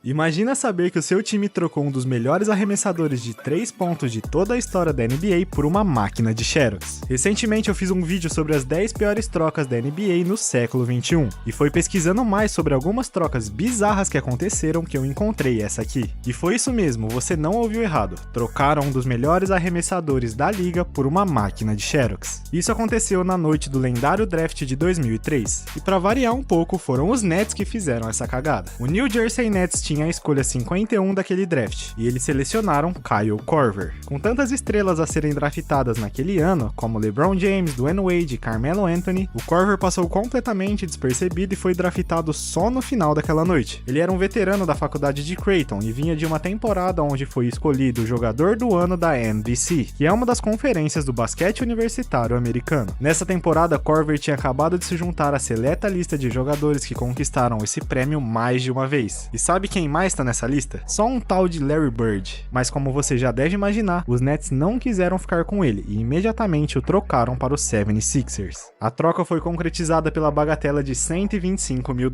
Imagina saber que o seu time trocou um dos melhores arremessadores de 3 pontos de toda a história da NBA por uma máquina de Xerox. Recentemente eu fiz um vídeo sobre as 10 piores trocas da NBA no século XXI, e foi pesquisando mais sobre algumas trocas bizarras que aconteceram que eu encontrei essa aqui. E foi isso mesmo, você não ouviu errado, trocaram um dos melhores arremessadores da liga por uma máquina de Xerox. Isso aconteceu na noite do lendário draft de 2003, e pra variar um pouco foram os Nets que fizeram essa cagada. O New Jersey Nets tinha a escolha 51 daquele draft, e eles selecionaram Kyle Korver. Com tantas estrelas a serem draftadas naquele ano, como LeBron James, Dwayne Wade e Carmelo Anthony, o Korver passou completamente despercebido e foi draftado só no final daquela noite. Ele era um veterano da faculdade de Creighton e vinha de uma temporada onde foi escolhido o jogador do ano da NBC, que é uma das conferências do basquete universitário americano. Nessa temporada, Korver tinha acabado de se juntar à seleta lista de jogadores que conquistaram esse prêmio mais de uma vez. E sabe quem mais tá nessa lista? Só um tal de Larry Bird. Mas como você já deve imaginar, os Nets não quiseram ficar com ele e imediatamente o trocaram para os 76ers. A troca foi concretizada pela bagatela de $125 mil.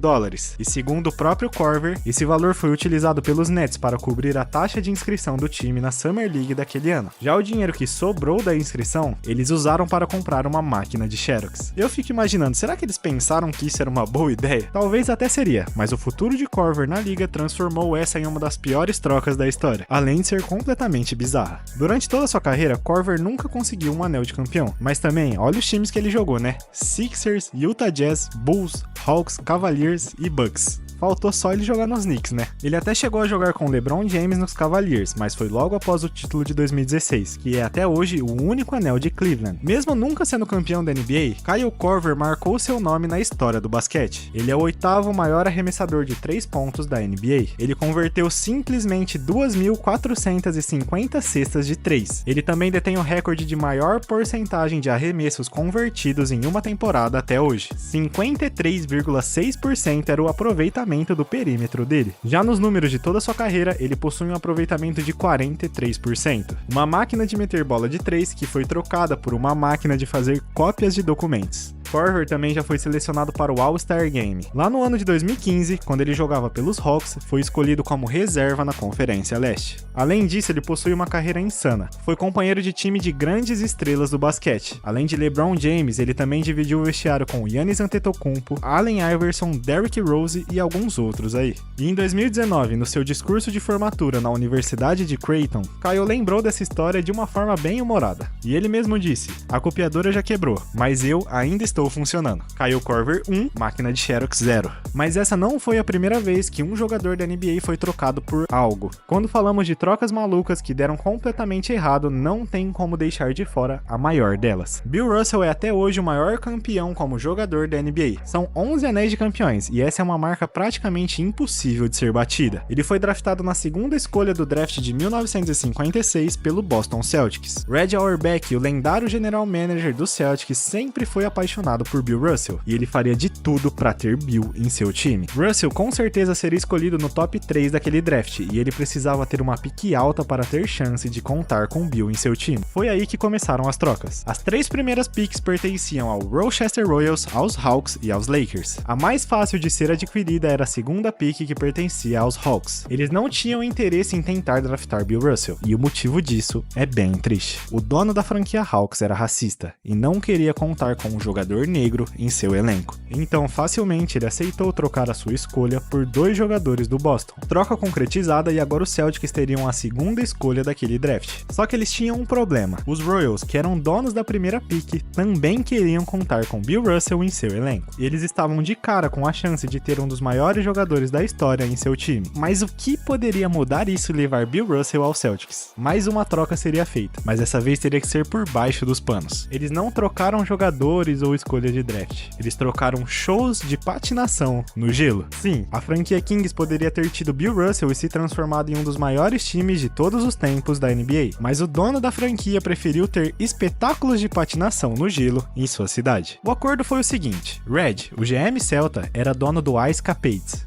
E segundo o próprio Korver, esse valor foi utilizado pelos Nets para cobrir a taxa de inscrição do time na Summer League daquele ano. Já o dinheiro que sobrou da inscrição, eles usaram para comprar uma máquina de Xerox. Eu fico imaginando, será que eles pensaram que isso era uma boa ideia? Talvez até seria, mas o futuro de Korver na liga transformou essa em uma das piores trocas da história, além de ser completamente bizarra. Durante toda a sua carreira, Korver nunca conseguiu um anel de campeão, mas também, olha os times que ele jogou, né? Sixers, Utah Jazz, Bulls, Hawks, Cavaliers e Bucks. Faltou só ele jogar nos Knicks, né? Ele até chegou a jogar com LeBron James nos Cavaliers, mas foi logo após o título de 2016, que é até hoje o único anel de Cleveland. Mesmo nunca sendo campeão da NBA, Kyle Korver marcou seu nome na história do basquete. Ele é o 8º maior arremessador de 3 pontos da NBA. Ele converteu simplesmente 2.450 cestas de 3. Ele também detém o recorde de maior porcentagem de arremessos convertidos em uma temporada até hoje. 53,6% era o aproveitamento do perímetro dele. Já nos números de toda a sua carreira, ele possui um aproveitamento de 43%. Uma máquina de meter bola de 3 que foi trocada por uma máquina de fazer cópias de documentos. Korver também já foi selecionado para o All-Star Game. Lá no ano de 2015, quando ele jogava pelos Hawks, foi escolhido como reserva na Conferência Leste. Além disso, ele possui uma carreira insana. Foi companheiro de time de grandes estrelas do basquete. Além de LeBron James, ele também dividiu o vestiário com Giannis Antetokounmpo, Allen Iverson, Derrick Rose e alguns outros aí. E em 2019, no seu discurso de formatura na Universidade de Creighton, Kyle lembrou dessa história de uma forma bem humorada. E ele mesmo disse: "A copiadora já quebrou, mas eu ainda estou funcionando." Kyle Korver 1, máquina de Xerox 0. Mas essa não foi a primeira vez que um jogador da NBA foi trocado por algo. Quando falamos de trocas malucas que deram completamente errado, não tem como deixar de fora a maior delas. Bill Russell é até hoje o maior campeão como jogador da NBA. São 11 anéis de campeões, e essa é uma marca praticamente impossível de ser batida. Ele foi draftado na segunda escolha do draft de 1956 pelo Boston Celtics. Red Auerbach, o lendário general manager do Celtics, sempre foi apaixonado por Bill Russell, e ele faria de tudo para ter Bill em seu time. Russell com certeza seria escolhido no top 3 daquele draft, e ele precisava ter uma pique alta para ter chance de contar com Bill em seu time. Foi aí que começaram as trocas. As 3 primeiras picks pertenciam ao Rochester Royals, aos Hawks e aos Lakers. A mais fácil de ser adquirida era a segunda pick, que pertencia aos Hawks. Eles não tinham interesse em tentar draftar Bill Russell, e o motivo disso é bem triste. O dono da franquia Hawks era racista, e não queria contar com um jogador negro em seu elenco. Então, facilmente ele aceitou trocar a sua escolha por 2 jogadores do Boston. Troca concretizada, e agora os Celtics teriam a segunda escolha daquele draft. Só que eles tinham um problema. Os Royals, que eram donos da primeira pick, também queriam contar com Bill Russell em seu elenco. E eles estavam de cara com a chance de ter um dos maiores jogadores da história em seu time. Mas o que poderia mudar isso e levar Bill Russell ao Celtics? Mais uma troca seria feita, mas dessa vez teria que ser por baixo dos panos. Eles não trocaram jogadores ou escolha de draft. Eles trocaram shows de patinação no gelo. Sim, a franquia Kings poderia ter tido Bill Russell e se transformado em um dos maiores times de todos os tempos da NBA, mas o dono da franquia preferiu ter espetáculos de patinação no gelo em sua cidade. O acordo foi o seguinte: Red, o GM Celta, era dono do Ice Capades,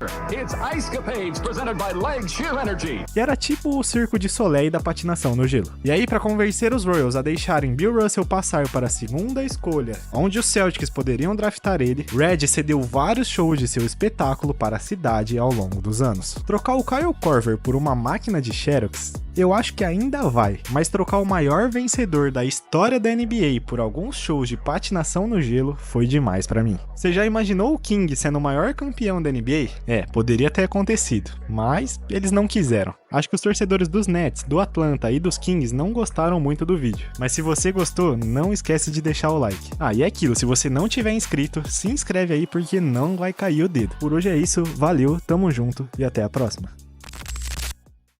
que era tipo o Circo de Soleil da patinação no gelo. E aí, para convencer os Royals a deixarem Bill Russell passar para a segunda escolha, onde os Celtics Celtics poderiam draftar ele, Red cedeu vários shows de seu espetáculo para a cidade ao longo dos anos. Trocar o Kyle Korver por uma máquina de Xerox, eu acho que ainda vai, mas trocar o maior vencedor da história da NBA por alguns shows de patinação no gelo foi demais pra mim. Você já imaginou o King sendo o maior campeão da NBA? Poderia ter acontecido, mas eles não quiseram. Acho que os torcedores dos Nets, do Atlanta e dos Kings não gostaram muito do vídeo. Mas se você gostou, não esquece de deixar o like. E é aquilo, se você não tiver inscrito, se inscreve aí porque não vai cair o dedo. Por hoje é isso, valeu, tamo junto e até a próxima.